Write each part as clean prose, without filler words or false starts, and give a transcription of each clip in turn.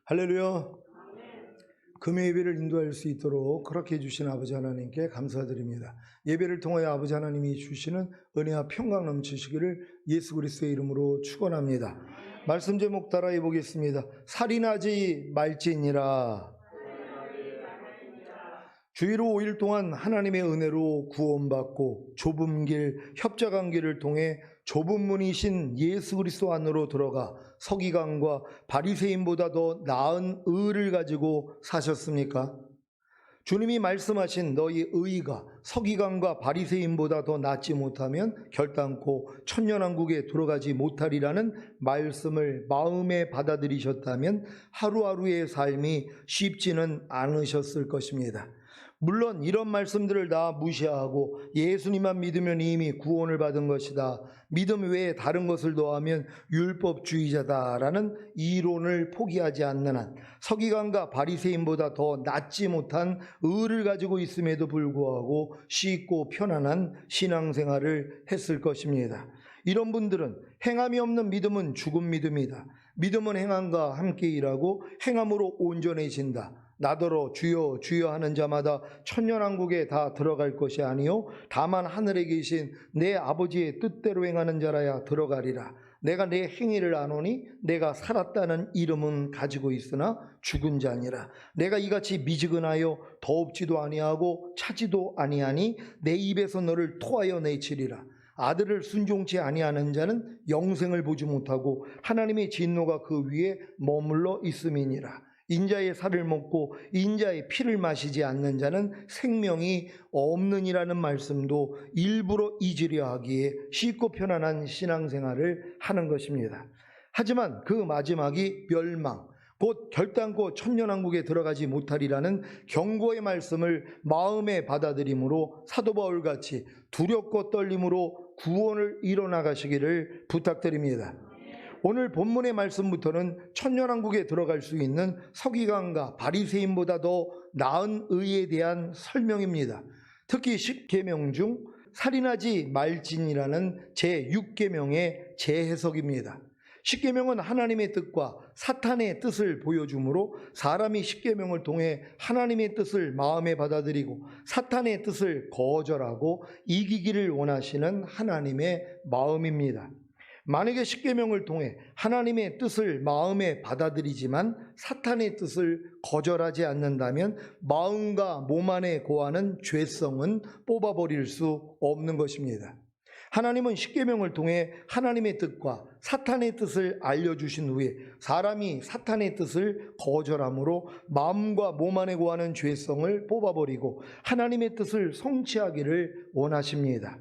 할렐루야. 금요 예배를 인도할 수 있도록 그렇게 해주신 아버지 하나님께 감사드립니다. 예배를 통하여 아버지 하나님이 주시는 은혜와 평강 넘치시기를 예수 그리스도의 이름으로 축원합니다. 말씀 제목 따라해 보겠습니다. 살인하지 말지니라. 주의로 5일 동안 하나님의 은혜로 구원받고 좁은 길, 협착한 길을 통해 좁은 문이신 예수 그리스도 안으로 들어가 서기관과 바리새인보다 더 나은 의를 가지고 사셨습니까? 주님이 말씀하신 너희 의가 서기관과 바리새인보다 더 낫지 못하면 결단코 천년왕국에 들어가지 못하리라는 말씀을 마음에 받아들이셨다면 하루하루의 삶이 쉽지는 않으셨을 것입니다. 물론 이런 말씀들을 다 무시하고 예수님만 믿으면 이미 구원을 받은 것이다, 믿음 외에 다른 것을 더하면 율법주의자다라는 이론을 포기하지 않는 한 서기관과 바리새인보다 더 낫지 못한 의를 가지고 있음에도 불구하고 쉽고 편안한 신앙생활을 했을 것입니다. 이런 분들은 행함이 없는 믿음은 죽은 믿음이다, 믿음은 행함과 함께 일하고 행함으로 온전해진다, 나더러 주여 주여 하는 자마다 천년왕국에 다 들어갈 것이 아니요 다만 하늘에 계신 내 아버지의 뜻대로 행하는 자라야 들어가리라. 내가 내 행위를 아노니 내가 살았다는 이름은 가지고 있으나 죽은 자니라. 내가 이같이 미지근하여 더웁지도 아니하고 차지도 아니하니 내 입에서 너를 토하여 내치리라. 아들을 순종치 아니하는 자는 영생을 보지 못하고 하나님의 진노가 그 위에 머물러 있음이니라. 인자의 살을 먹고 인자의 피를 마시지 않는 자는 생명이 없느니라는 말씀도 일부러 잊으려 하기에 쉽고 편안한 신앙생활을 하는 것입니다. 하지만 그 마지막이 멸망, 곧 결단코 천년왕국에 들어가지 못하리라는 경고의 말씀을 마음에 받아들임으로 사도 바울같이 두렵고 떨림으로 구원을 이뤄나가시기를 부탁드립니다. 오늘 본문의 말씀부터는 천년왕국에 들어갈 수 있는 서기관과 바리새인보다 더 나은 의에 대한 설명입니다. 특히 10계명 중 살인하지 말지니라는 제6계명의 재해석입니다. 10계명은 하나님의 뜻과 사탄의 뜻을 보여주므로 사람이 10계명을 통해 하나님의 뜻을 마음에 받아들이고 사탄의 뜻을 거절하고 이기기를 원하시는 하나님의 마음입니다. 만약에 10계명을 통해 하나님의 뜻을 마음에 받아들이지만 사탄의 뜻을 거절하지 않는다면 마음과 몸 안에 고하는 죄성은 뽑아버릴 수 없는 것입니다. 하나님은 10계명을 통해 하나님의 뜻과 사탄의 뜻을 알려주신 후에 사람이 사탄의 뜻을 거절함으로 마음과 몸 안에 고하는 죄성을 뽑아버리고 하나님의 뜻을 성취하기를 원하십니다.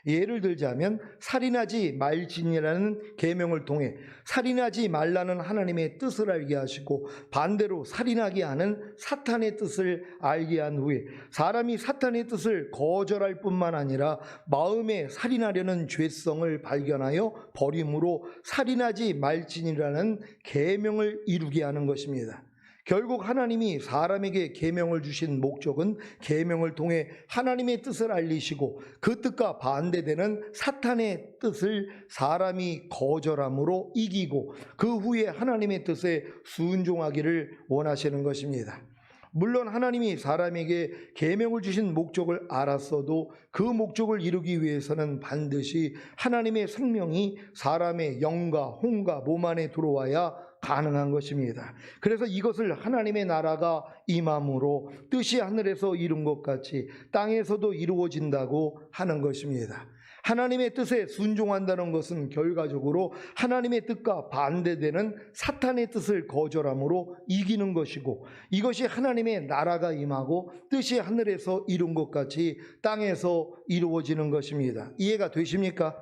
예를 들자면 살인하지 말지니라는 계명을 통해 살인하지 말라는 하나님의 뜻을 알게 하시고 반대로 살인하게 하는 사탄의 뜻을 알게 한 후에 사람이 사탄의 뜻을 거절할 뿐만 아니라 마음에 살인하려는 죄성을 발견하여 버림으로 살인하지 말지니라는 계명을 이루게 하는 것입니다. 결국 하나님이 사람에게 계명을 주신 목적은 계명을 통해 하나님의 뜻을 알리시고 그 뜻과 반대되는 사탄의 뜻을 사람이 거절함으로 이기고 그 후에 하나님의 뜻에 순종하기를 원하시는 것입니다. 물론 하나님이 사람에게 계명을 주신 목적을 알았어도 그 목적을 이루기 위해서는 반드시 하나님의 생명이 사람의 영과 혼과 몸 안에 들어와야 가능한 것입니다. 그래서 이것을 하나님의 나라가 임함으로 뜻이 하늘에서 이룬 것 같이 땅에서도 이루어진다고 하는 것입니다. 하나님의 뜻에 순종한다는 것은 결과적으로 하나님의 뜻과 반대되는 사탄의 뜻을 거절함으로 이기는 것이고 이것이 하나님의 나라가 임하고 뜻이 하늘에서 이룬 것 같이 땅에서 이루어지는 것입니다. 이해가 되십니까?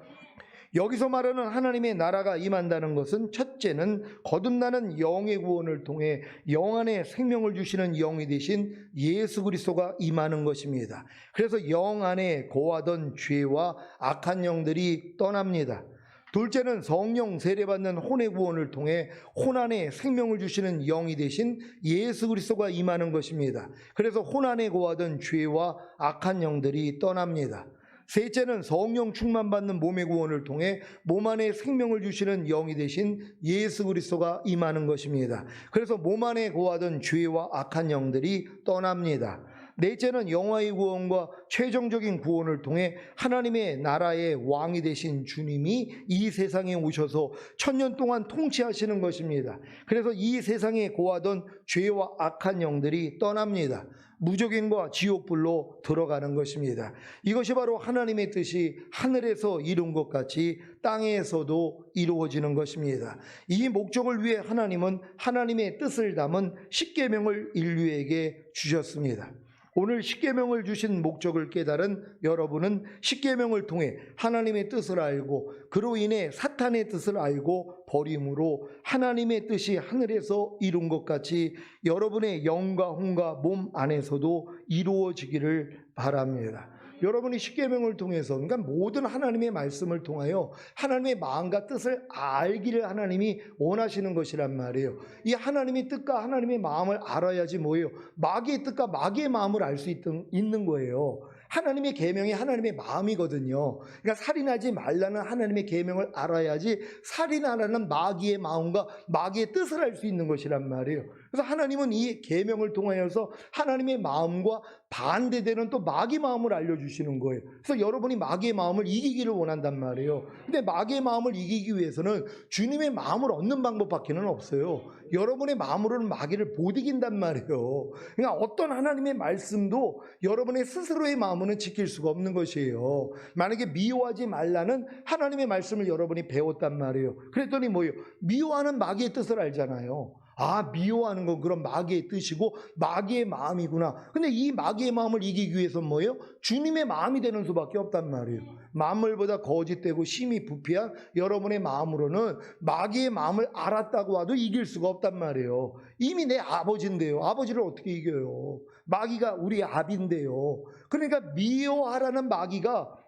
여기서 말하는 하나님의 나라가 임한다는 것은 첫째는 거듭나는 영의 구원을 통해 영 안에 생명을 주시는 영이 되신 예수 그리스도가 임하는 것입니다. 그래서 영 안에 거하던 죄와 악한 영들이 떠납니다. 둘째는 성령 세례받는 혼의 구원을 통해 혼 안에 생명을 주시는 영이 되신 예수 그리스도가 임하는 것입니다. 그래서 혼 안에 거하던 죄와 악한 영들이 떠납니다. 셋째는 성령 충만받는 몸의 구원을 통해 몸 안에 생명을 주시는 영이 되신 예수 그리스도가 임하는 것입니다. 그래서 몸 안에 거하던 죄와 악한 영들이 떠납니다. 넷째는 영화의 구원과 최종적인 구원을 통해 하나님의 나라의 왕이 되신 주님이 이 세상에 오셔서 1000년 동안 통치하시는 것입니다. 그래서 이 세상에 거하던 죄와 악한 영들이 떠납니다. 무적행과 지옥불로 들어가는 것입니다. 이것이 바로 하나님의 뜻이 하늘에서 이룬 것 같이 땅에서도 이루어지는 것입니다. 이 목적을 위해 하나님은 하나님의 뜻을 담은 십계명을 인류에게 주셨습니다. 오늘 십계명을 주신 목적을 깨달은 여러분은 십계명을 통해 하나님의 뜻을 알고 그로 인해 사탄의 뜻을 알고 버림으로 하나님의 뜻이 하늘에서 이룬 것 같이 여러분의 영과 혼과 몸 안에서도 이루어지기를 바랍니다. 여러분이 십계명을 통해서, 그러니까 모든 하나님의 말씀을 통하여 하나님의 마음과 뜻을 알기를 하나님이 원하시는 것이란 말이에요. 이 하나님의 뜻과 하나님의 마음을 알아야지 뭐예요? 마귀의 뜻과 마귀의 마음을 알 수 있는 거예요. 하나님의 계명이 하나님의 마음이거든요. 그러니까 살인하지 말라는 하나님의 계명을 알아야지 살인하라는 마귀의 마음과 마귀의 뜻을 알 수 있는 것이란 말이에요. 그래서 하나님은 이 계명을 통하여서 하나님의 마음과 반대되는 또 마귀 마음을 알려주시는 거예요. 그래서 여러분이 마귀의 마음을 이기기를 원한단 말이에요. 근데 마귀의 마음을 이기기 위해서는 주님의 마음을 얻는 방법밖에는 없어요. 여러분의 마음으로는 마귀를 못 이긴단 말이에요. 그러니까 어떤 하나님의 말씀도 여러분의 스스로의 마음으로는 지킬 수가 없는 것이에요. 만약에 미워하지 말라는 하나님의 말씀을 여러분이 배웠단 말이에요. 그랬더니 뭐예요? 미워하는 마귀의 뜻을 알잖아요. 아, 미워하는 건 그런 마귀의 뜻이고 마귀의 마음이구나. 근데 이 마귀의 마음을 이기기 위해서는 뭐예요? 주님의 마음이 되는 수밖에 없단 말이에요. 만물보다 거짓되고 심히 부패한 여러분의 마음으로는 마귀의 마음을 알았다고 하도 이길 수가 없단 말이에요. 이미 내 아버지인데요. 아버지를 어떻게 이겨요? 마귀가 우리 아비인데요. 그러니까 미워하라는 마귀가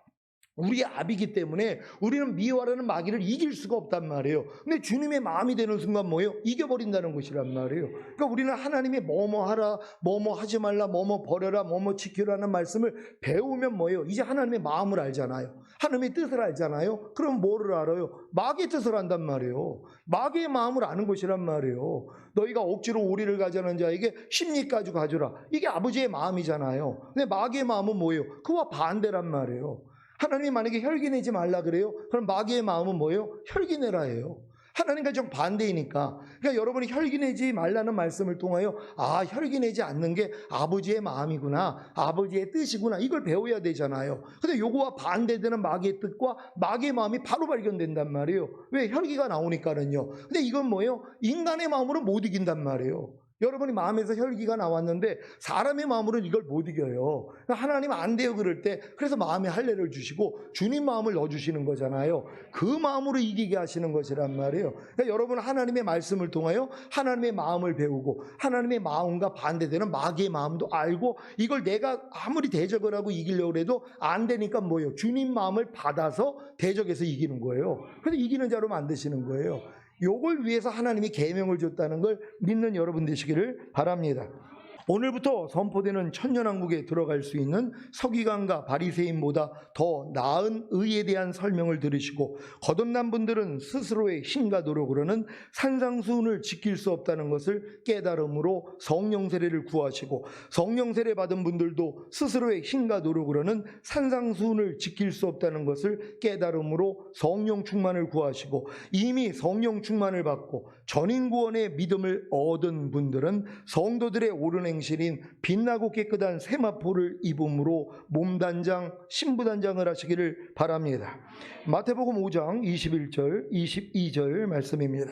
우리의 아비이기 때문에 우리는 미워하라는 마귀를 이길 수가 없단 말이에요. 근데 주님의 마음이 되는 순간 뭐예요? 이겨버린다는 것이란 말이에요. 그러니까 우리는 하나님의 뭐뭐 하라, 뭐뭐 하지 말라, 뭐뭐 버려라, 뭐뭐 지키라는 말씀을 배우면 뭐예요? 이제 하나님의 마음을 알잖아요. 하나님의 뜻을 알잖아요. 그럼 뭐를 알아요? 마귀의 뜻을 안단 말이에요. 마귀의 마음을 아는 것이란 말이에요. 너희가 억지로 오리를 가자는 자에게 10리까지 가져라. 이게 아버지의 마음이잖아요. 근데 마귀의 마음은 뭐예요? 그와 반대란 말이에요. 하나님이 만약에 혈기 내지 말라 그래요? 그럼 마귀의 마음은 뭐예요? 혈기 내라 해요. 하나님과 정 반대이니까. 그러니까 여러분이 혈기 내지 말라는 말씀을 통하여 아, 혈기 내지 않는 게 아버지의 마음이구나, 아버지의 뜻이구나, 이걸 배워야 되잖아요. 근데 요거와 반대되는 마귀의 뜻과 마귀의 마음이 바로 발견된단 말이에요. 왜? 혈기가 나오니까는요. 근데 이건 뭐예요? 인간의 마음으로 못 이긴단 말이에요. 여러분이 마음에서 혈기가 나왔는데 사람의 마음으로는 이걸 못 이겨요. 하나님 안 돼요 그럴 때 그래서 마음에 할례를 주시고 주님 마음을 넣어주시는 거잖아요. 그 마음으로 이기게 하시는 것이란 말이에요. 그러니까 여러분 하나님의 말씀을 통하여 하나님의 마음을 배우고 하나님의 마음과 반대되는 마귀의 마음도 알고 이걸 내가 아무리 대적을 하고 이기려고 해도 안 되니까 뭐예요? 주님 마음을 받아서 대적해서 이기는 거예요. 그래서 이기는 자로 만드시는 거예요. 요걸 위해서 하나님이 계명을 줬다는 걸 믿는 여러분 되시기를 바랍니다. 오늘부터 선포되는 천년왕국에 들어갈 수 있는 서기관과 바리새인보다 더 나은 의에 대한 설명을 들으시고 거듭난 분들은 스스로의 힘과 노력으로는 산상수훈을 지킬 수 없다는 것을 깨달음으로 성령 세례를 구하시고 성령 세례 받은 분들도 스스로의 힘과 노력으로는 산상수훈을 지킬 수 없다는 것을 깨달음으로 성령 충만을 구하시고 이미 성령 충만을 받고 전인구원의 믿음을 얻은 분들은 성도들의 옳은 행실인 빛나고 깨끗한 세마포를 입음으로 몸단장, 신부단장을 하시기를 바랍니다. 마태복음 5장 21절, 22절 말씀입니다.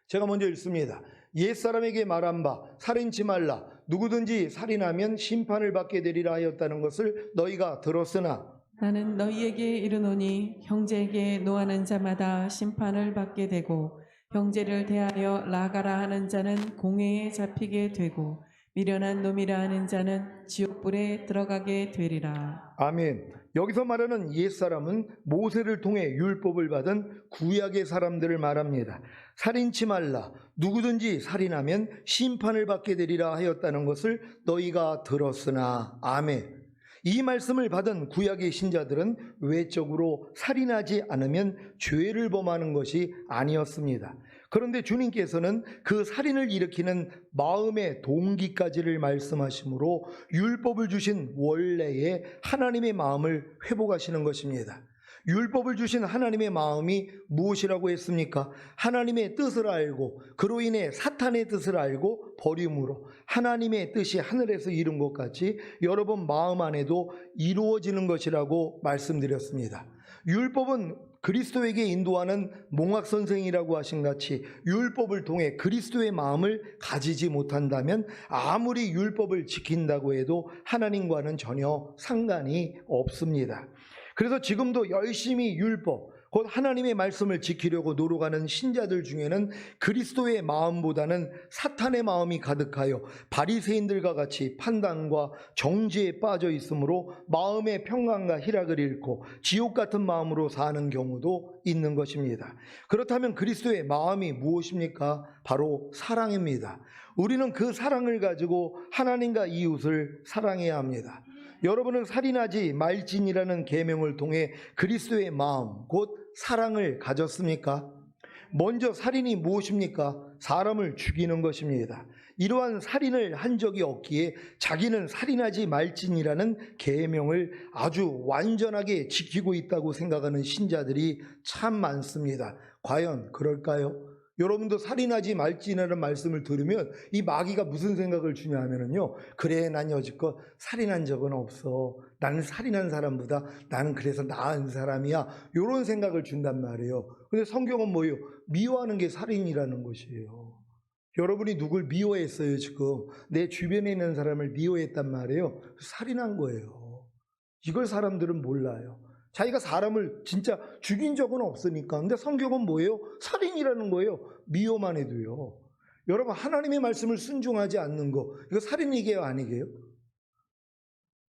제가 먼저 읽습니다. 옛사람에게 말한 바 살인치 말라. 누구든지 살인하면 심판을 받게 되리라 하였다는 것을 너희가 들었으나 나는 너희에게 이르노니 형제에게 노하는 자마다 심판을 받게 되고 형제를 대하여 나가라 하는 자는 공회에 잡히게 되고 미련한 놈이라 하는 자는 지옥불에 들어가게 되리라. 아멘. 여기서 말하는 옛사람은 모세를 통해 율법을 받은 구약의 사람들을 말합니다. 살인치 말라. 누구든지 살인하면 심판을 받게 되리라 하였다는 것을 너희가 들었으나. 아멘. 이 말씀을 받은 구약의 신자들은 외적으로 살인하지 않으면 죄를 범하는 것이 아니었습니다. 그런데 주님께서는 그 살인을 일으키는 마음의 동기까지를 말씀하시므로 율법을 주신 원래의 하나님의 마음을 회복하시는 것입니다. 율법을 주신 하나님의 마음이 무엇이라고 했습니까? 하나님의 뜻을 알고 그로 인해 사탄의 뜻을 알고 버림으로 하나님의 뜻이 하늘에서 이룬 것 같이 여러분 마음 안에도 이루어지는 것이라고 말씀드렸습니다. 율법은 그리스도에게 인도하는 몽학선생이라고 하신 같이 율법을 통해 그리스도의 마음을 가지지 못한다면 아무리 율법을 지킨다고 해도 하나님과는 전혀 상관이 없습니다. 그래서 지금도 열심히 율법, 곧 하나님의 말씀을 지키려고 노력하는 신자들 중에는 그리스도의 마음보다는 사탄의 마음이 가득하여 바리새인들과 같이 판단과 정죄에 빠져 있으므로 마음의 평강과 희락을 잃고 지옥 같은 마음으로 사는 경우도 있는 것입니다. 그렇다면 그리스도의 마음이 무엇입니까? 바로 사랑입니다. 우리는 그 사랑을 가지고 하나님과 이웃을 사랑해야 합니다. 여러분은 살인하지 말지니라는 계명을 통해 그리스도의 마음, 곧 사랑을 가졌습니까? 먼저 살인이 무엇입니까? 사람을 죽이는 것입니다. 이러한 살인을 한 적이 없기에 자기는 살인하지 말지니라는 계명을 아주 완전하게 지키고 있다고 생각하는 신자들이 참 많습니다. 과연 그럴까요? 여러분도 살인하지 말지라는 말씀을 들으면 이 마귀가 무슨 생각을 주냐 하면요, 그래 난 여지껏 살인한 적은 없어, 나는 살인한 사람보다 나는 그래서 나은 사람이야, 이런 생각을 준단 말이에요. 근데 성경은 뭐예요? 미워하는 게 살인이라는 것이에요. 여러분이 누굴 미워했어요? 지금 내 주변에 있는 사람을 미워했단 말이에요. 살인한 거예요. 이걸 사람들은 몰라요. 자기가 사람을 진짜 죽인 적은 없으니까. 근데 성경은 뭐예요? 살인이라는 거예요. 미워만 해도요. 여러분, 하나님의 말씀을 순종하지 않는 거, 이거 살인이게요, 아니게요?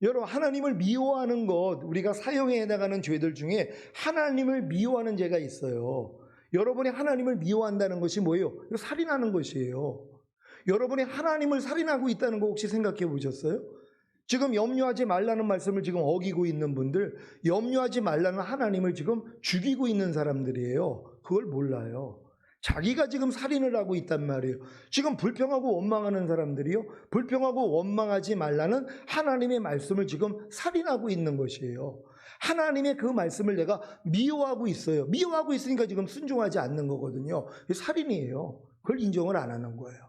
여러분, 하나님을 미워하는 것, 우리가 사형에 해당하는 죄들 중에 하나님을 미워하는 죄가 있어요. 여러분이 하나님을 미워한다는 것이 뭐예요? 이거 살인하는 것이에요. 여러분이 하나님을 살인하고 있다는 거 혹시 생각해 보셨어요? 지금 염려하지 말라는 말씀을 지금 어기고 있는 분들, 염려하지 말라는 하나님을 지금 죽이고 있는 사람들이에요. 그걸 몰라요. 자기가 지금 살인을 하고 있단 말이에요. 지금 불평하고 원망하는 사람들이요, 불평하고 원망하지 말라는 하나님의 말씀을 지금 살인하고 있는 것이에요. 하나님의 그 말씀을 내가 미워하고 있어요. 미워하고 있으니까 지금 순종하지 않는 거거든요. 살인이에요. 그걸 인정을 안 하는 거예요.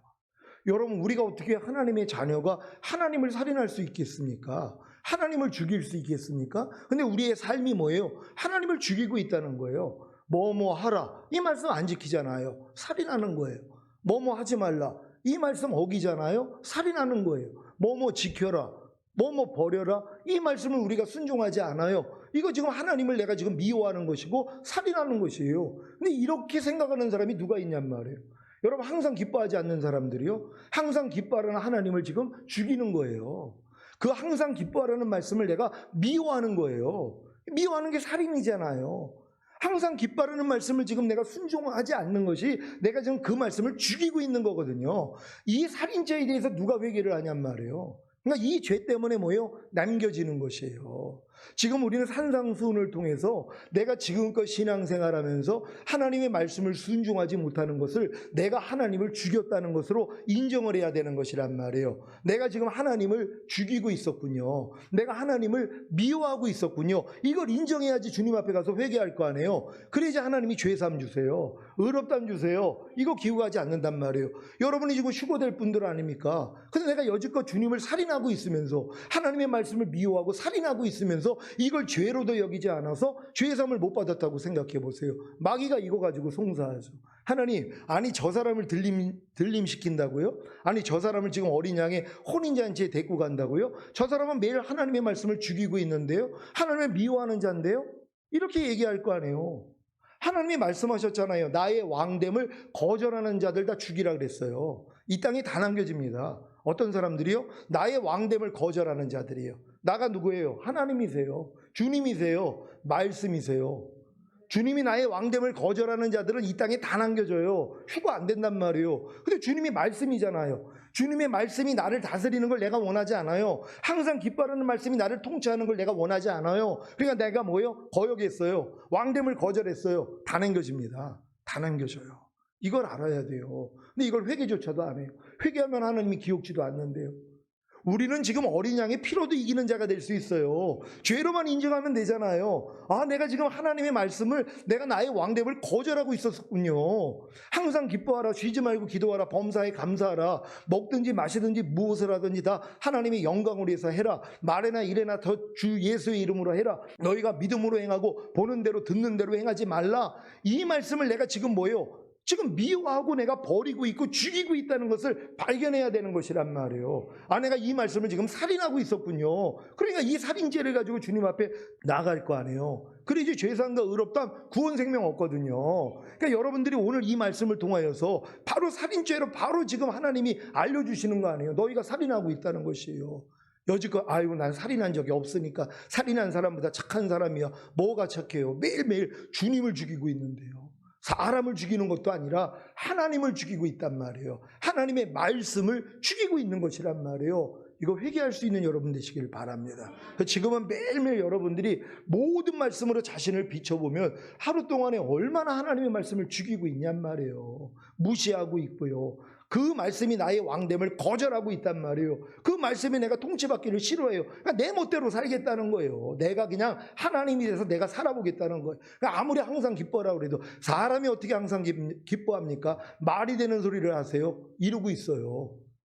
여러분, 우리가 어떻게 하나님의 자녀가 하나님을 살인할 수 있겠습니까? 하나님을 죽일 수 있겠습니까? 근데 우리의 삶이 뭐예요? 하나님을 죽이고 있다는 거예요. 뭐뭐 하라, 이 말씀 안 지키잖아요. 살인하는 거예요. 뭐뭐 하지 말라, 이 말씀 어기잖아요. 살인하는 거예요. 뭐뭐 지켜라, 뭐뭐 버려라, 이 말씀을 우리가 순종하지 않아요. 이거 지금 하나님을 내가 지금 미워하는 것이고 살인하는 것이에요. 근데 이렇게 생각하는 사람이 누가 있냔 말이에요. 여러분, 항상 기뻐하지 않는 사람들이요, 항상 기뻐하라는 하나님을 지금 죽이는 거예요. 그 항상 기뻐하라는 말씀을 내가 미워하는 거예요. 미워하는 게 살인이잖아요. 항상 기뻐하라는 말씀을 지금 내가 순종하지 않는 것이 내가 지금 그 말씀을 죽이고 있는 거거든요. 이 살인죄에 대해서 누가 회개를 하냔 말이에요. 그러니까 이 죄 때문에 뭐예요? 남겨지는 것이에요. 지금 우리는 산상수훈을 통해서 내가 지금껏 신앙생활하면서 하나님의 말씀을 순종하지 못하는 것을 내가 하나님을 죽였다는 것으로 인정을 해야 되는 것이란 말이에요. 내가 지금 하나님을 죽이고 있었군요. 내가 하나님을 미워하고 있었군요. 이걸 인정해야지 주님 앞에 가서 회개할 거 아니에요. 그래야지 하나님이 죄삼 주세요, 의롭담 주세요, 이거 기억하지 않는단 말이에요. 여러분이 지금 휴거될 분들 아닙니까? 근데 내가 여지껏 주님을 살인하고 있으면서, 하나님의 말씀을 미워하고 살인하고 있으면서 이걸 죄로도 여기지 않아서 죄삼을 못 받았다고 생각해 보세요. 마귀가 이거 가지고 송사하죠. 하나님, 아니 저 사람을 들림시킨다고요? 아니 저 사람을 지금 어린 양의 혼인잔치에 데리고 간다고요? 저 사람은 매일 하나님의 말씀을 죽이고 있는데요, 하나님을 미워하는 자인데요? 이렇게 얘기할 거 아니에요. 하나님이 말씀하셨잖아요. 나의 왕됨을 거절하는 자들 다 죽이라 그랬어요. 이 땅에 다 남겨집니다. 어떤 사람들이요? 나의 왕됨을 거절하는 자들이에요. 나가 누구예요? 하나님이세요. 주님이세요. 말씀이세요. 주님이 나의 왕됨을 거절하는 자들은 이 땅에 다 남겨져요. 휴거 안 된단 말이에요. 근데 주님이 말씀이잖아요. 주님의 말씀이 나를 다스리는 걸 내가 원하지 않아요. 항상 기뻐하는 말씀이 나를 통치하는 걸 내가 원하지 않아요. 그러니까 내가 뭐예요? 거역했어요. 왕됨을 거절했어요. 다 남겨집니다. 다 남겨져요. 이걸 알아야 돼요. 근데 이걸 회개조차도 안 해요. 회개하면 하나님이 기억지도 않는데요. 우리는 지금 어린 양의 피로도 이기는 자가 될 수 있어요. 죄로만 인정하면 되잖아요. 아, 내가 지금 하나님의 말씀을, 내가 나의 왕됨을 거절하고 있었군요. 항상 기뻐하라, 쉬지 말고 기도하라, 범사에 감사하라, 먹든지 마시든지 무엇을 하든지 다 하나님의 영광을 위해서 해라. 말에나 일에나 더 주 예수의 이름으로 해라. 너희가 믿음으로 행하고 보는 대로 듣는 대로 행하지 말라. 이 말씀을 내가 지금 뭐예요? 지금 미워하고 내가 버리고 있고 죽이고 있다는 것을 발견해야 되는 것이란 말이에요. 아, 내가 이 말씀을 지금 살인하고 있었군요. 그러니까 이 살인죄를 가지고 주님 앞에 나갈 거 아니에요. 그래야지 죄사함과 의롭다함, 구원 생명 얻거든요. 그러니까 여러분들이 오늘 이 말씀을 통하여서 바로 살인죄로 바로 지금 하나님이 알려주시는 거 아니에요. 너희가 살인하고 있다는 것이에요. 여지껏 아이고 난 살인한 적이 없으니까 살인한 사람보다 착한 사람이야. 뭐가 착해요? 매일매일 주님을 죽이고 있는데요. 사람을 죽이는 것도 아니라 하나님을 죽이고 있단 말이에요. 하나님의 말씀을 죽이고 있는 것이란 말이에요. 이거 회개할 수 있는 여러분 되시길 바랍니다. 지금은 매일매일 여러분들이 모든 말씀으로 자신을 비춰보면 하루 동안에 얼마나 하나님의 말씀을 죽이고 있냔 말이에요. 무시하고 있고요. 그 말씀이 나의 왕됨을 거절하고 있단 말이에요. 그 말씀이 내가 통치받기를 싫어해요. 그러니까 내 멋대로 살겠다는 거예요. 내가 그냥 하나님이 돼서 내가 살아보겠다는 거예요. 그러니까 아무리 항상 기뻐하라고 그래도 사람이 어떻게 항상 기뻐합니까? 말이 되는 소리를 하세요. 이러고 있어요.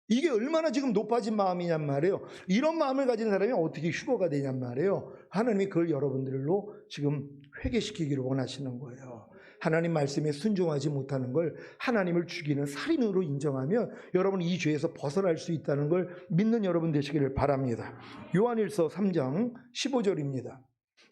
이게 얼마나 지금 높아진 마음이냔 말이에요. 이런 마음을 가진 사람이 어떻게 휴거가 되냔 말이에요. 하나님이 그걸 여러분들로 지금 회개시키기를 원하시는 거예요. 하나님 말씀에 순종하지 못하는 걸 하나님을 죽이는 살인으로 인정하면 여러분 이 죄에서 벗어날 수 있다는 걸 믿는 여러분 되시기를 바랍니다. 요한일서 3장 15절입니다.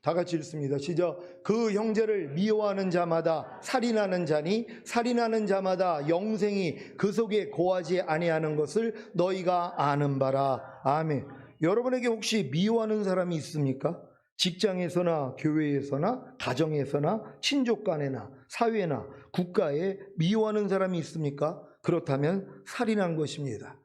다 같이 읽습니다. 시작. 그 형제를 미워하는 자마다 살인하는 자니 살인하는 자마다 영생이 그 속에 거하지 아니하는 것을 너희가 아는 바라. 아멘. 여러분에게 혹시 미워하는 사람이 있습니까? 직장에서나 교회에서나 가정에서나 친족 간에나 사회나 국가에 미워하는 사람이 있습니까? 그렇다면 살인한 것입니다.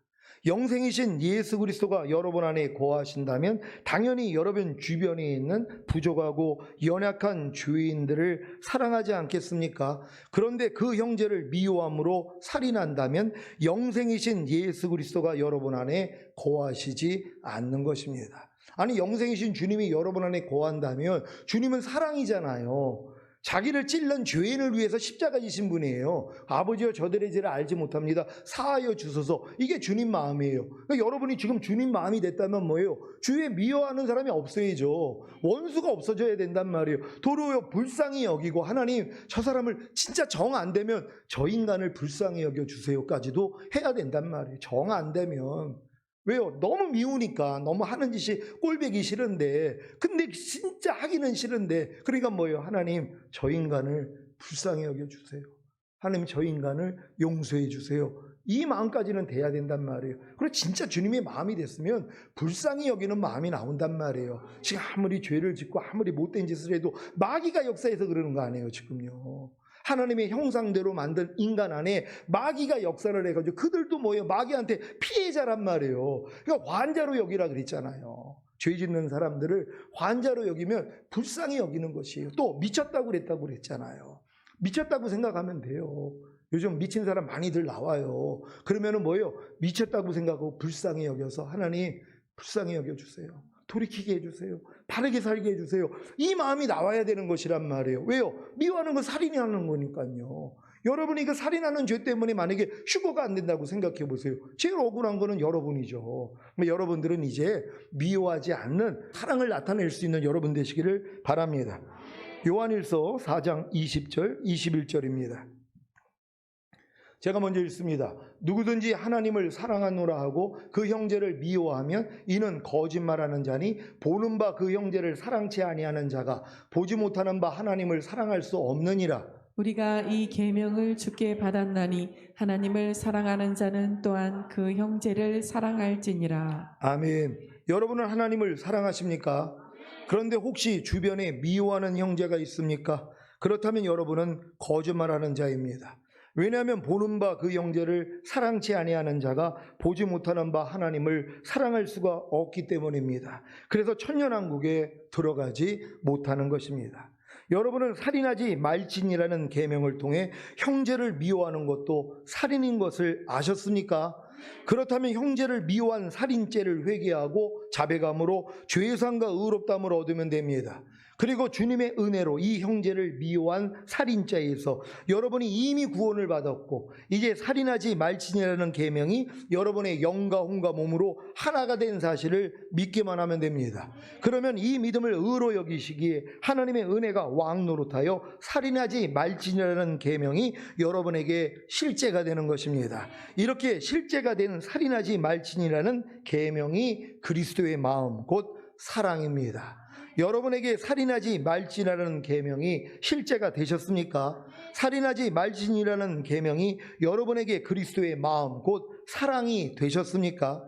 영생이신 예수 그리스도가 여러분 안에 거하신다면 당연히 여러분 주변에 있는 부족하고 연약한 죄인들을 사랑하지 않겠습니까? 그런데 그 형제를 미워함으로 살인한다면 영생이신 예수 그리스도가 여러분 안에 거하시지 않는 것입니다. 아니, 영생이신 주님이 여러분 안에 거한다면 주님은 사랑이잖아요. 자기를 찔른 죄인을 위해서 십자가 지신 분이에요. 아버지여 저들의 죄를 알지 못합니다. 사하여 주소서. 이게 주님 마음이에요. 그러니까 여러분이 지금 주님 마음이 됐다면 뭐예요? 주에 미워하는 사람이 없어야죠. 원수가 없어져야 된단 말이에요. 도리어 불쌍히 여기고 하나님 저 사람을 진짜 정 안 되면 저 인간을 불쌍히 여겨주세요까지도 해야 된단 말이에요. 정 안 되면. 왜요? 너무 미우니까 너무 하는 짓이 꼴보기 싫은데 근데 진짜 하기는 싫은데 그러니까 뭐예요? 하나님 저 인간을 불쌍히 여겨주세요. 하나님 저 인간을 용서해 주세요. 이 마음까지는 돼야 된단 말이에요. 그리고 진짜 주님의 마음이 됐으면 불쌍히 여기는 마음이 나온단 말이에요. 지금 아무리 죄를 짓고 아무리 못된 짓을 해도 마귀가 역사해서 그러는 거 아니에요 지금요. 하나님의 형상대로 만든 인간 안에 마귀가 역사를 해가지고 그들도 뭐예요? 마귀한테 피해자란 말이에요. 그러니까 환자로 여기라 그랬잖아요. 죄 짓는 사람들을 환자로 여기면 불쌍히 여기는 것이에요. 또 미쳤다고 그랬다고 그랬잖아요. 미쳤다고 생각하면 돼요. 요즘 미친 사람 많이들 나와요. 그러면은 뭐예요? 미쳤다고 생각하고 불쌍히 여겨서 하나님 불쌍히 여겨주세요. 돌이키게 해주세요. 바르게 살게 해주세요. 이 마음이 나와야 되는 것이란 말이에요. 왜요? 미워하는 건 살인이 하는 거니까요. 여러분이 그 살인하는 죄 때문에 만약에 휴거가 안 된다고 생각해 보세요. 제일 억울한 거는 여러분이죠. 여러분들은 이제 미워하지 않는 사랑을 나타낼 수 있는 여러분 되시기를 바랍니다. 요한일서 4장 20절 21절입니다. 제가 먼저 읽습니다. 누구든지 하나님을 사랑하노라 하고 그 형제를 미워하면 이는 거짓말하는 자니 보는 바 그 형제를 사랑치 아니하는 자가 보지 못하는 바 하나님을 사랑할 수 없느니라. 우리가 이 계명을 주께 받았나니 하나님을 사랑하는 자는 또한 그 형제를 사랑할지니라. 아멘. 여러분은 하나님을 사랑하십니까? 그런데 혹시 주변에 미워하는 형제가 있습니까? 그렇다면 여러분은 거짓말하는 자입니다. 왜냐하면 보는 바 그 형제를 사랑치 아니하는 자가 보지 못하는 바 하나님을 사랑할 수가 없기 때문입니다. 그래서 천년왕국에 들어가지 못하는 것입니다. 여러분은 살인하지 말지니라는 계명을 통해 형제를 미워하는 것도 살인인 것을 아셨습니까? 그렇다면 형제를 미워한 살인죄를 회개하고 자백함으로 죄상과 의롭다함을 얻으면 됩니다. 그리고 주님의 은혜로 이 형제를 미워한 살인죄에서 여러분이 이미 구원을 받았고 이제 살인하지 말지니라는 계명이 여러분의 영과 혼과 몸으로 하나가 된 사실을 믿기만 하면 됩니다. 그러면 이 믿음을 의로 여기시기에 하나님의 은혜가 왕노릇하여 살인하지 말지니라는 계명이 여러분에게 실제가 되는 것입니다. 이렇게 실제가 되는 살인하지 말지니라는 계명이 그리스도의 마음 곧 사랑입니다. 여러분에게 살인하지 말지라는 계명이 실제가 되셨습니까? 살인하지 말지니라는 계명이 여러분에게 그리스도의 마음 곧 사랑이 되셨습니까?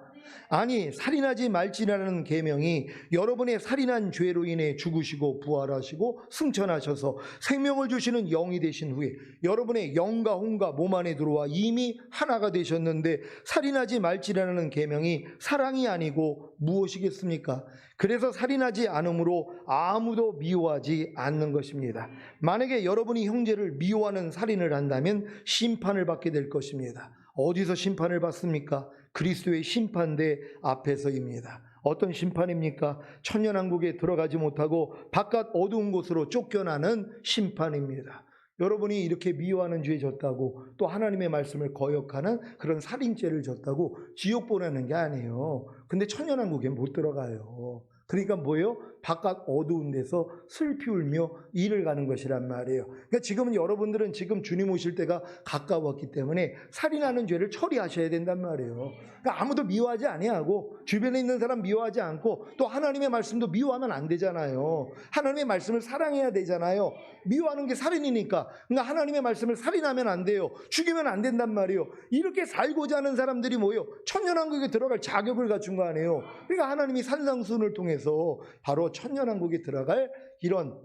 아니, 살인하지 말지라는 계명이 여러분의 살인한 죄로 인해 죽으시고 부활하시고 승천하셔서 생명을 주시는 영이 되신 후에 여러분의 영과 혼과 몸 안에 들어와 이미 하나가 되셨는데 살인하지 말지라는 계명이 사랑이 아니고 무엇이겠습니까? 그래서 살인하지 않으므로 아무도 미워하지 않는 것입니다. 만약에 여러분이 형제를 미워하는 살인을 한다면 심판을 받게 될 것입니다. 어디서 심판을 받습니까? 그리스도의 심판대 앞에서입니다. 어떤 심판입니까? 천년왕국에 들어가지 못하고 바깥 어두운 곳으로 쫓겨나는 심판입니다. 여러분이 이렇게 미워하는 죄 졌다고 또 하나님의 말씀을 거역하는 그런 살인죄를 졌다고 지옥 보내는 게 아니에요. 근데 천년왕국에 못 들어가요. 그러니까 뭐예요? 바깥 어두운 데서 슬피 울며 이를 가는 것이란 말이에요. 그러니까 지금은 여러분들은 지금 주님 오실 때가 가까웠기 때문에 살인하는 죄를 처리하셔야 된단 말이에요. 그러니까 아무도 미워하지 아니하고 주변에 있는 사람 미워하지 않고 또 하나님의 말씀도 미워하면 안 되잖아요. 하나님의 말씀을 사랑해야 되잖아요. 미워하는 게 살인이니까. 그러니까 하나님의 말씀을 살인하면 안 돼요. 죽이면 안 된단 말이에요. 이렇게 살고자 하는 사람들이 뭐예요? 천년왕국에 들어갈 자격을 갖춘 거 아니에요. 그러니까 하나님이 산상수훈을 통해서 바로 천년왕국에 들어갈 이런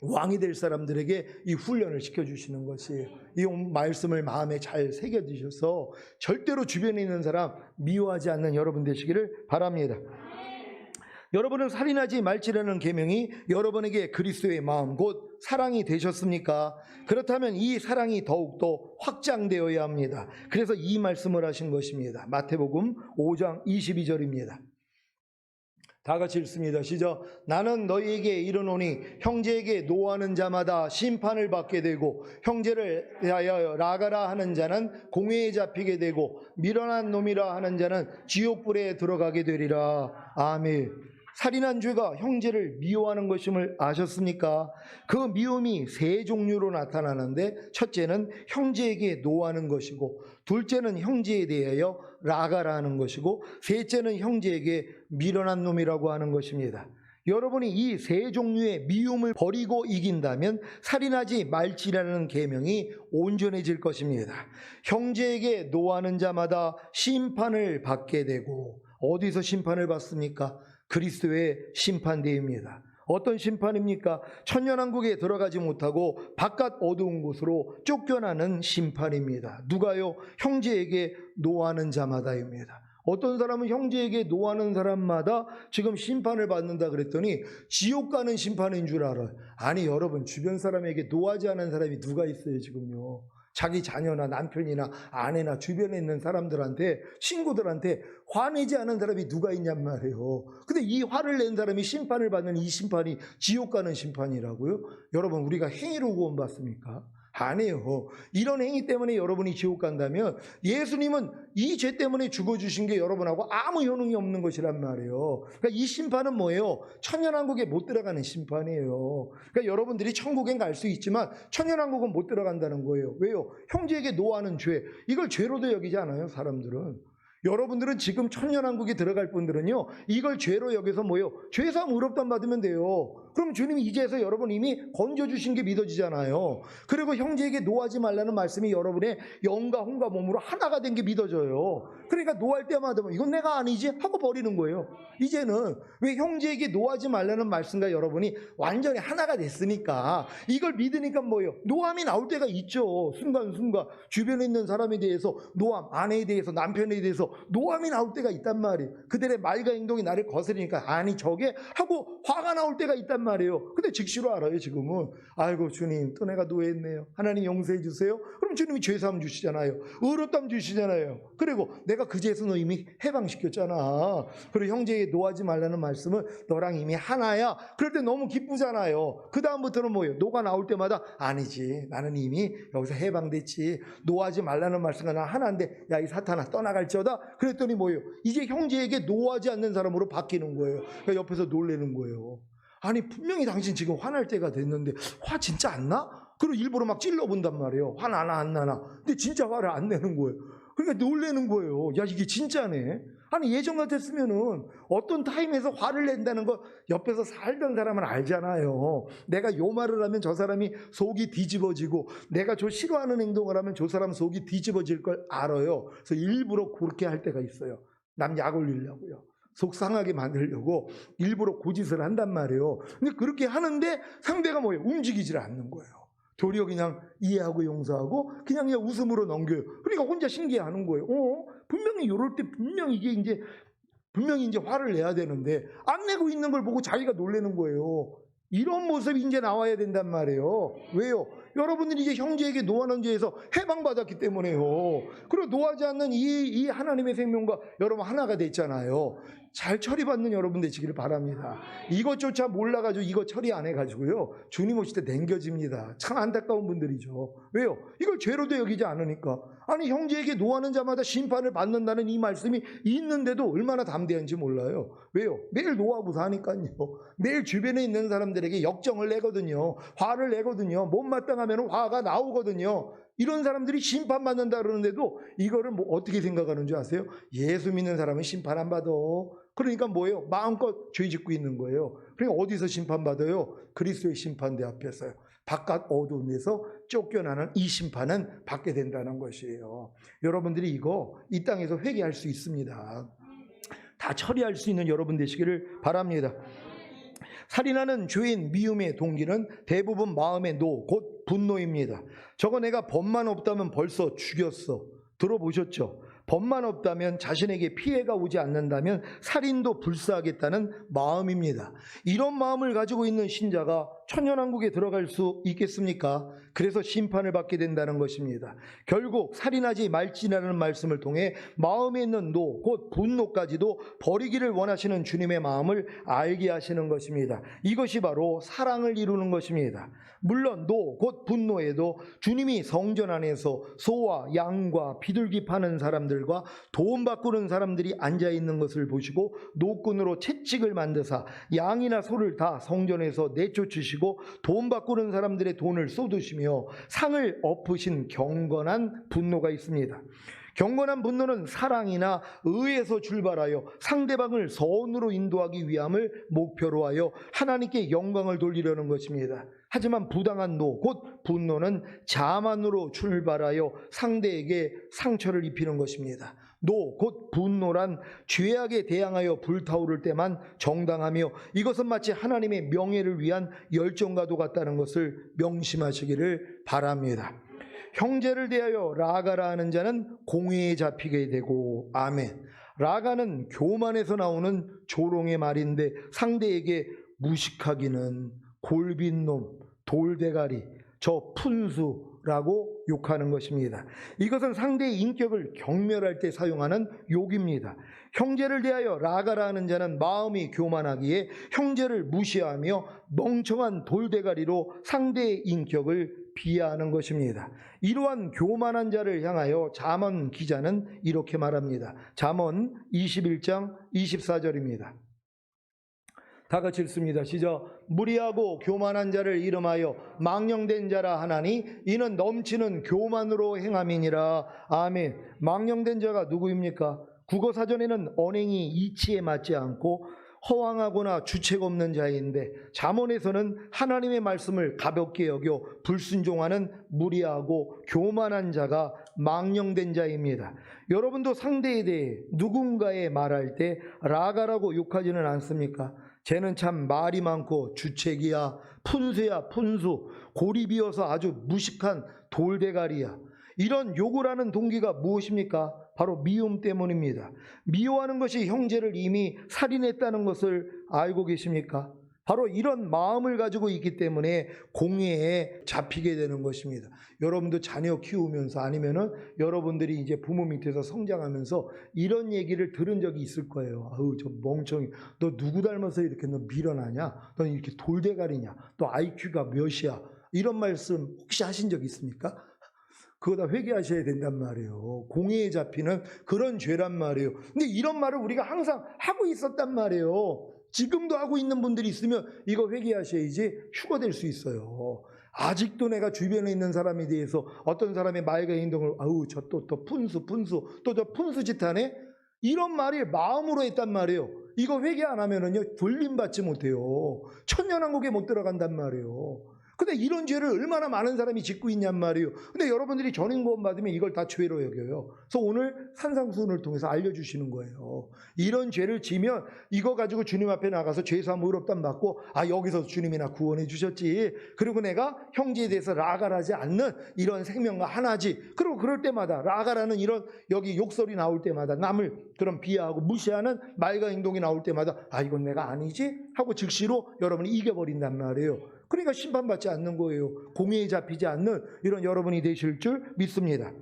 왕이 될 사람들에게 이 훈련을 시켜주시는 것이에요. 이 말씀을 마음에 잘 새겨주셔서 절대로 주변에 있는 사람 미워하지 않는 여러분 되시기를 바랍니다. 여러분은 살인하지 말지라는 계명이 여러분에게 그리스도의 마음 곧 사랑이 되셨습니까? 그렇다면 이 사랑이 더욱더 확장되어야 합니다. 그래서 이 말씀을 하신 것입니다. 마태복음 5장 22절입니다. 다 같이 읽습니다. 시작. 나는 너희에게 이르노니 형제에게 노하는 자마다 심판을 받게 되고 형제를 대하여 라가라 하는 자는 공회에 잡히게 되고 미련한 놈이라 하는 자는 지옥불에 들어가게 되리라. 아멘. 살인한 죄가 형제를 미워하는 것임을 아셨습니까? 그 미움이 세 종류로 나타나는데 첫째는 형제에게 노하는 것이고 둘째는 형제에 대하여 라가라 하는 것이고 셋째는 형제에게 미련한 놈이라고 하는 것입니다. 여러분이 이 세 종류의 미움을 버리고 이긴다면 살인하지 말지라는 계명이 온전해질 것입니다. 형제에게 노하는 자마다 심판을 받게 되고 어디서 심판을 받습니까? 그리스도의 심판대입니다. 어떤 심판입니까? 천년왕국에 들어가지 못하고 바깥 어두운 곳으로 쫓겨나는 심판입니다. 누가요? 형제에게 노하는 자마다입니다. 어떤 사람은 형제에게 노하는 사람마다 지금 심판을 받는다 그랬더니 지옥 가는 심판인 줄 알아요. 아니 여러분, 주변 사람에게 노하지 않은 사람이 누가 있어요 지금요? 자기 자녀나 남편이나 아내나 주변에 있는 사람들한테, 친구들한테 화내지 않은 사람이 누가 있냔 말이에요. 근데 이 화를 낸 사람이 심판을 받는 이 심판이 지옥 가는 심판이라고요? 여러분, 우리가 행위로 구원받습니까? 아니에요. 이런 행위 때문에 여러분이 지옥 간다면 예수님은 이 죄 때문에 죽어주신 게 여러분하고 아무 효능이 없는 것이란 말이에요. 그러니까 이 심판은 뭐예요? 천년왕국에 못 들어가는 심판이에요. 그러니까 여러분들이 천국엔 갈 수 있지만 천년왕국은 못 들어간다는 거예요. 왜요? 형제에게 노하는 죄, 이걸 죄로도 여기지 않아요 사람들은. 여러분들은 지금 천년왕국에 들어갈 분들은요 이걸 죄로 여기서 뭐예요? 죄사함 의롭다함 받으면 돼요. 그럼 주님이 이제서 여러분 이미 건져주신 게 믿어지잖아요. 그리고 형제에게 노하지 말라는 말씀이 여러분의 영과 혼과 몸으로 하나가 된 게 믿어져요. 그러니까 노할 때마다 이건 내가 아니지 하고 버리는 거예요. 이제는 왜 형제에게 노하지 말라는 말씀과 여러분이 완전히 하나가 됐으니까 이걸 믿으니까 뭐예요? 노함이 나올 때가 있죠. 순간순간 주변에 있는 사람에 대해서 노함, 아내에 대해서, 남편에 대해서 노함이 나올 때가 있단 말이에요. 그들의 말과 행동이 나를 거스르니까 아니 저게 하고 화가 나올 때가 있단 말이에요. 근데 즉시로 알아요. 지금은 아이고 주님 또 내가 노했네요. 하나님 용서해 주세요. 그럼 주님이 죄사함 주시잖아요. 의롭담 주시잖아요. 그리고 내가 그 죄에서 너 이미 해방시켰잖아. 그리고 형제에게 노하지 말라는 말씀은 너랑 이미 하나야. 그럴 때 너무 기쁘잖아요. 그 다음부터는 뭐예요? 노가 나올 때마다 아니지 나는 이미 여기서 해방됐지. 노하지 말라는 말씀과 나 하나인데 야 이 사탄아 떠나갈지어다. 그랬더니 뭐예요? 이제 형제에게 노하지 않는 사람으로 바뀌는 거예요. 그러니까 옆에서 놀래는 거예요. 아니 분명히 당신 지금 화날 때가 됐는데 화 진짜 안 나? 그리고 일부러 막 찔러본단 말이에요. 화 나나 안 나나. 근데 진짜 화를 안 내는 거예요. 그러니까 놀래는 거예요. 야 이게 진짜네. 아니 예전 같았으면은 어떤 타임에서 화를 낸다는 거 옆에서 살던 사람은 알잖아요. 내가 요 말을 하면 저 사람이 속이 뒤집어지고 내가 저 싫어하는 행동을 하면 저 사람 속이 뒤집어질 걸 알아요. 그래서 일부러 그렇게 할 때가 있어요. 남 약 올리려고요. 속상하게 만들려고 일부러 고짓을 한단 말이에요. 근데 그렇게 하는데 상대가 뭐예요? 움직이질 않는 거예요. 도리어 그냥 이해하고 용서하고 그냥 웃음으로 넘겨요. 그러니까 혼자 신기해하는 거예요. 분명히 이럴 때 분명히 이게 이제 분명히 이제 화를 내야 되는데 안 내고 있는 걸 보고 자기가 놀라는 거예요. 이런 모습이 이제 나와야 된단 말이에요. 왜요? 여러분들이 이제 형제에게 노하는 죄에서 해방받았기 때문에요. 그리고 노하지 않는 이 하나님의 생명과 여러분 하나가 됐잖아요. 잘 처리받는 여러분 되시기를 바랍니다. 이것조차 몰라가지고 이거 처리 안 해가지고요. 주님 오실 때 남겨집니다. 참 안타까운 분들이죠. 왜요? 이걸 죄로도 여기지 않으니까. 아니 형제에게 노하는 자마다 심판을 받는다는 이 말씀이 있는데도 얼마나 담대한지 몰라요. 왜요? 매일 노하고 사니까요. 매일 주변에 있는 사람들에게 역정을 내거든요. 화를 내거든요. 못마땅하면 화가 나오거든요. 이런 사람들이 심판받는다 그러는데도 이거를 뭐 어떻게 생각하는 줄 아세요? 예수 믿는 사람은 심판 안 받아. 그러니까 뭐예요? 마음껏 죄 짓고 있는 거예요. 그러니까 어디서 심판받아요? 그리스도의 심판대 앞에서요. 바깥 어두운 데서 쫓겨나는 이 심판은 받게 된다는 것이에요. 여러분들이 이거 이 땅에서 회개할 수 있습니다. 다 처리할 수 있는 여러분 되시기를 바랍니다. 살인하는 죄인 미움의 동기는 대부분 마음의 노, 곧 분노입니다. 저거 내가 법만 없다면 벌써 죽였어. 들어보셨죠? 법만 없다면 자신에게 피해가 오지 않는다면 살인도 불사하겠다는 마음입니다. 이런 마음을 가지고 있는 신자가 천년왕국에 들어갈 수 있겠습니까? 그래서 심판을 받게 된다는 것입니다. 결국 살인하지 말지라는 말씀을 통해 마음에 있는 노, 곧 분노까지도 버리기를 원하시는 주님의 마음을 알게 하시는 것입니다. 이것이 바로 사랑을 이루는 것입니다. 물론 노, 곧 분노에도 주님이 성전 안에서 소와 양과 비둘기 파는 사람들과 돈 바꾸는 사람들이 앉아있는 것을 보시고 노끈으로 채찍을 만드사 양이나 소를 다 성전에서 내쫓으시고 돈 바꾸는 사람들의 돈을 쏟으시며 상을 엎으신 경건한 분노가 있습니다. 경건한 분노는 사랑이나 의에서 출발하여 상대방을 선으로 인도하기 위함을 목표로 하여 하나님께 영광을 돌리려는 것입니다. 하지만 부당한 노, 곧 분노는 자만으로 출발하여 상대에게 상처를 입히는 것입니다. 노, 곧 분노란 죄악에 대항하여 불타오를 때만 정당하며 이것은 마치 하나님의 명예를 위한 열정과도 같다는 것을 명심하시기를 바랍니다. 형제를 대하여 라가라 하는 자는 공회에 잡히게 되고, 아멘. 라가는 교만에서 나오는 조롱의 말인데 상대에게 무식하기는, 골빈놈, 돌대가리, 저 푼수라고 욕하는 것입니다. 이것은 상대의 인격을 경멸할 때 사용하는 욕입니다. 형제를 대하여 라가라 하는 자는 마음이 교만하기에 형제를 무시하며 멍청한 돌대가리로 상대의 인격을 비하하는 것입니다. 이러한 교만한 자를 향하여 잠언 기자는 이렇게 말합니다. 잠언 21장 24절입니다. 다 같이 읽습니다. 시작. 무리하고 교만한 자를 이름하여 망령된 자라 하나니 이는 넘치는 교만으로 행함이니라. 아멘. 망령된 자가 누구입니까? 국어사전에는 언행이 이치에 맞지 않고 허황하거나 주책 없는 자인데 잠언에서는 하나님의 말씀을 가볍게 여겨 불순종하는 무리하고 교만한 자가 망령된 자입니다. 여러분도 상대에 대해 누군가에 말할 때 라가라고 욕하지는 않습니까? 쟤는 참 말이 많고 주책이야, 푼수야, 푼수, 고리비어서 아주 무식한 돌대가리야. 이런 욕을 하는 동기가 무엇입니까? 바로 미움 때문입니다. 미워하는 것이 형제를 이미 살인했다는 것을 알고 계십니까? 바로 이런 마음을 가지고 있기 때문에 공회에 잡히게 되는 것입니다. 여러분도 자녀 키우면서 아니면은 여러분들이 이제 부모 밑에서 성장하면서 이런 얘기를 들은 적이 있을 거예요. 아우, 저 멍청이, 너 누구 닮아서 이렇게 너 밀어나냐? 너 이렇게 돌대가리냐? 너 IQ가 몇이야? 이런 말씀 혹시 하신 적 있습니까? 그거 다 회개하셔야 된단 말이에요. 공회에 잡히는 그런 죄란 말이에요. 근데 이런 말을 우리가 항상 하고 있었단 말이에요. 지금도 하고 있는 분들이 있으면 이거 회개하셔야지 휴거될 수 있어요. 아직도 내가 주변에 있는 사람에 대해서 어떤 사람의 말과 행동을 아우 저 또 푼수 또 저 푼수짓 하네? 이런 말이 마음으로 했단 말이에요. 이거 회개 안 하면은요 돌림받지 못해요. 천년왕국에 못 들어간단 말이에요. 근데 이런 죄를 얼마나 많은 사람이 짓고 있냔 말이에요. 근데 여러분들이 전인구원 받으면 이걸 다 죄로 여겨요. 그래서 오늘 산상수훈을 통해서 알려주시는 거예요. 이런 죄를 지면 이거 가지고 주님 앞에 나가서 죄사함 의롭담 받고 아 여기서 주님이 나 구원해 주셨지. 그리고 내가 형제에 대해서 라갈하지 않는 이런 생명과 하나지. 그리고 그럴 때마다 라갈하는 이런 여기 욕설이 나올 때마다 남을 그런 비하하고 무시하는 말과 행동이 나올 때마다 아 이건 내가 아니지 하고 즉시로 여러분이 이겨버린단 말이에요. 그러니까 심판받지 않는 거예요. 공회에 잡히지 않는 이런 여러분이 되실 줄 믿습니다.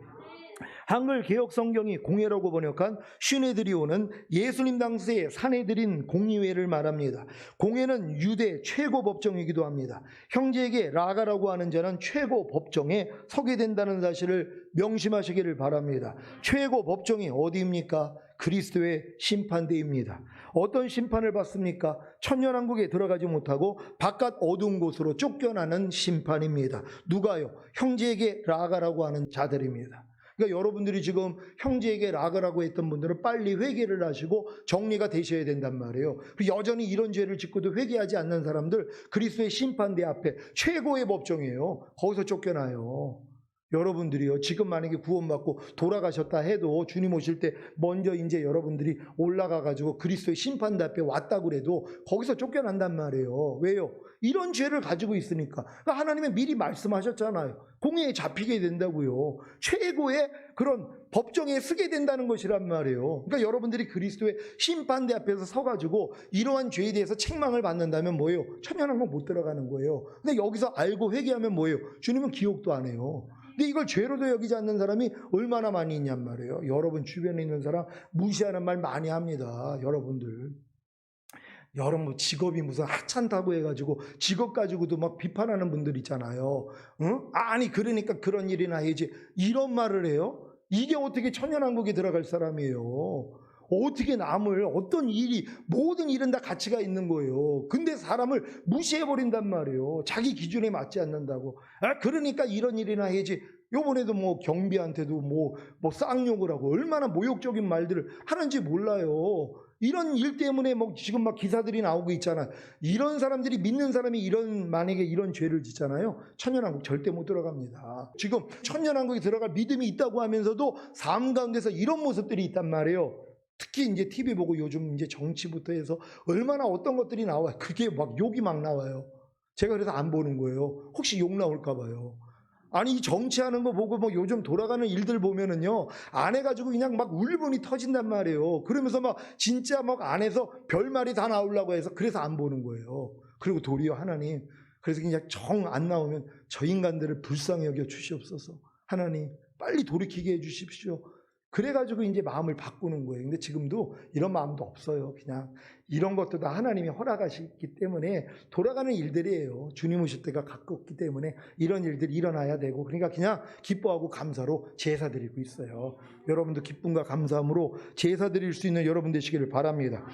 한글 개혁 성경이 공회라고 번역한 시네드리온은 예수님 당시에 사내들인 공의회를 말합니다. 공회는 유대 최고 법정이기도 합니다. 형제에게 라가라고 하는 자는 최고 법정에 서게 된다는 사실을 명심하시기를 바랍니다. 최고 법정이 어디입니까? 그리스도의 심판대입니다. 어떤 심판을 받습니까? 천년왕국에 들어가지 못하고 바깥 어두운 곳으로 쫓겨나는 심판입니다. 누가요? 형제에게 라가라고 하는 자들입니다. 그러니까 여러분들이 지금 형제에게 라가라고 했던 분들은 빨리 회개를 하시고 정리가 되셔야 된단 말이에요. 여전히 이런 죄를 짓고도 회개하지 않는 사람들 그리스도의 심판대 앞에 최고의 법정이에요. 거기서 쫓겨나요. 여러분들이요 지금 만약에 구원받고 돌아가셨다 해도 주님 오실 때 먼저 이제 여러분들이 올라가 가지고 그리스도의 심판대 앞에 왔다 그래도 거기서 쫓겨난단 말이에요. 왜요? 이런 죄를 가지고 있으니까. 그러니까 하나님은 미리 말씀하셨잖아요. 공회에 잡히게 된다고요. 최고의 그런 법정에 서게 된다는 것이란 말이에요. 그러니까 여러분들이 그리스도의 심판대 앞에서 서가지고 이러한 죄에 대해서 책망을 받는다면 뭐예요? 천년왕국 못 들어가는 거예요. 근데 여기서 알고 회개하면 뭐예요? 주님은 기억도 안 해요. 근데 이걸 죄로도 여기지 않는 사람이 얼마나 많이 있냔 말이에요. 여러분 주변에 있는 사람 무시하는 말 많이 합니다. 여러분 직업이 무슨 하찮다고 해가지고 직업 가지고도 막 비판하는 분들 있잖아요. 응? 아니 그러니까 그런 일이나 해야지 이런 말을 해요? 이게 어떻게 천년왕국에 들어갈 사람이에요? 어떻게 남을 어떤 일이 모든 일은 다 가치가 있는 거예요. 근데 사람을 무시해버린단 말이에요. 자기 기준에 맞지 않는다고. 아 그러니까 이런 일이나 해야지. 요번에도 뭐 경비한테도 뭐 쌍욕을 하고 얼마나 모욕적인 말들을 하는지 몰라요. 이런 일 때문에 뭐 지금 막 기사들이 나오고 있잖아요. 이런 사람들이 믿는 사람이 만약에 이런 죄를 짓잖아요. 천년왕국 절대 못 들어갑니다. 지금 천년왕국에 들어갈 믿음이 있다고 하면서도 삶 가운데서 이런 모습들이 있단 말이에요. 특히 이제 TV 보고 요즘 이제 정치부터 해서 얼마나 어떤 것들이 나와요. 그게 막 욕이 막 나와요. 제가 그래서 안 보는 거예요. 혹시 욕 나올까 봐요. 아니 이 정치하는 거 보고 뭐 요즘 돌아가는 일들 보면은요 안 해가지고 그냥 막 울분이 터진단 말이에요. 그러면서 막 진짜 막 안에서 별말이 다 나오려고 해서 그래서 안 보는 거예요. 그리고 도리어 하나님 그래서 그냥 정 안 나오면 저 인간들을 불쌍히 여겨 주시옵소서. 하나님 빨리 돌이키게 해주십시오. 그래가지고 이제 마음을 바꾸는 거예요. 근데 지금도 이런 마음도 없어요. 그냥 이런 것도 다 하나님이 허락하시기 때문에 돌아가는 일들이에요. 주님 오실 때가 가깝기 때문에 이런 일들이 일어나야 되고 그러니까 그냥 기뻐하고 감사로 제사 드리고 있어요. 여러분도 기쁨과 감사함으로 제사 드릴 수 있는 여러분 되시기를 바랍니다.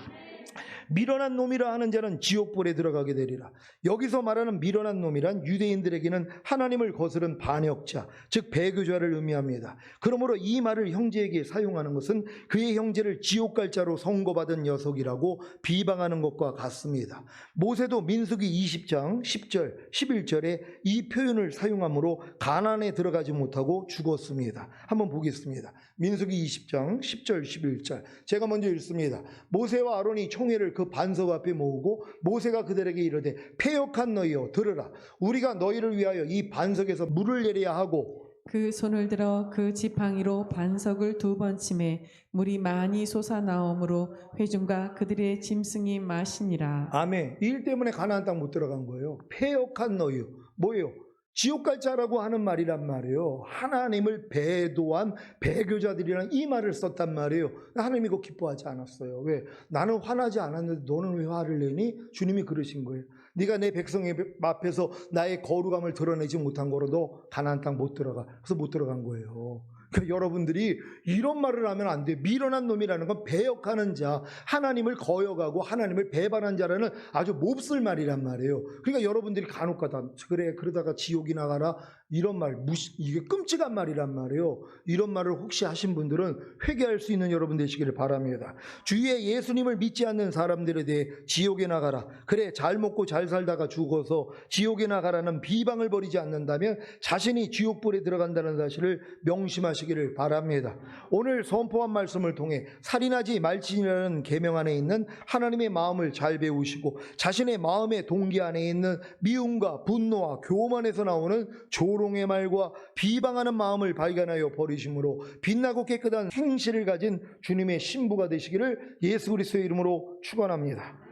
미련한 놈이라 하는 자는 지옥불에 들어가게 되리라. 여기서 말하는 미련한 놈이란 유대인들에게는 하나님을 거스른 반역자, 즉 배교자를 의미합니다. 그러므로 이 말을 형제에게 사용하는 것은 그의 형제를 지옥 갈 자로 선고받은 녀석이라고 비방하는 것과 같습니다. 모세도 민수기 20장 10절 11절에 이 표현을 사용함으로 가나안에 들어가지 못하고 죽었습니다. 한번 보겠습니다. 민수기 20장 10절 11절 제가 먼저 읽습니다. 모세와 아론이 총회를 그 반석 앞에 모으고 모세가 그들에게 이르되 패역한 너희여 들으라. 우리가 너희를 위하여 이 반석에서 물을 내려야 하고 그 손을 들어 그 지팡이로 반석을 2번 치매 물이 많이 솟아나오므로 회중과 그들의 짐승이 마시니라. 아멘. 이 일 때문에 가나안 땅 못 들어간 거예요. 패역한 너희요. 뭐예요? 지옥 갈 자라고 하는 말이란 말이에요. 하나님을 배도한 배교자들이라는 이 말을 썼단 말이에요. 하나님이 그거 기뻐하지 않았어요. 왜? 나는 화나지 않았는데 너는 왜 화를 내니? 주님이 그러신 거예요. 네가 내 백성의 앞에서 나의 거룩함을 드러내지 못한 거로 너 가나안 땅 못 들어가. 그래서 못 들어간 거예요. 그러니까 여러분들이 이런 말을 하면 안 돼요. 미련한 놈이라는 건 배역하는 자, 하나님을 거역하고 하나님을 배반한 자라는 아주 몹쓸 말이란 말이에요. 그러니까 여러분들이 간혹가다 그래 그러다가 지옥이 나가라 이런 말 이게 끔찍한 말이란 말이에요. 이런 말을 혹시 하신 분들은 회개할 수 있는 여러분 되시기를 바랍니다. 주위에 예수님을 믿지 않는 사람들에 대해 지옥에 나가라. 그래 잘 먹고 잘 살다가 죽어서 지옥에 나가라는 비방을 버리지 않는다면 자신이 지옥불에 들어간다는 사실을 명심하시기를 바랍니다. 오늘 선포한 말씀을 통해 살인하지 말지니라는 계명 안에 있는 하나님의 마음을 잘 배우시고 자신의 마음의 동기 안에 있는 미움과 분노와 교만에서 나오는 조롱의 말과 비방하는 마음을 발견하여 버리심으로 빛나고 깨끗한 행실을 가진 주님의 신부가 되시기를 예수 그리스도의 이름으로 축원합니다.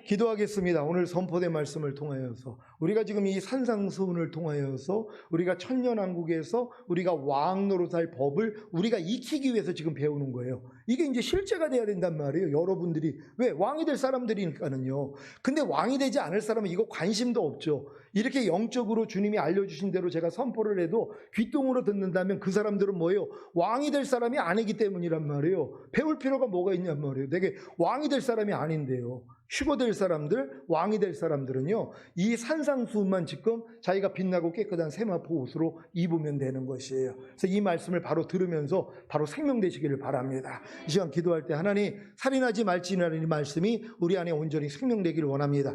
기도하겠습니다. 오늘 선포된 말씀을 통하여서 우리가 지금 이 산상수훈을 통하여서 우리가 천년왕국에서 우리가 왕 노릇할 법을 우리가 익히기 위해서 지금 배우는 거예요. 이게 이제 실제가 돼야 된단 말이에요. 여러분들이 왜 왕이 될 사람들이니까는요. 근데 왕이 되지 않을 사람은 이거 관심도 없죠. 이렇게 영적으로 주님이 알려주신 대로 제가 선포를 해도 귓등으로 듣는다면 그 사람들은 뭐예요? 왕이 될 사람이 아니기 때문이란 말이에요. 배울 필요가 뭐가 있냔 말이에요. 되게 왕이 될 사람이 아닌데요. 휴거 될 사람들, 왕이 될 사람들은요, 이 산상수훈만 지금 자기가 빛나고 깨끗한 세마포 옷으로 입으면 되는 것이에요. 그래서 이 말씀을 바로 들으면서 바로 생명되시기를 바랍니다. 이 시간 기도할 때 하나님 살인하지 말지라는 이 말씀이 우리 안에 온전히 생명되기를 원합니다.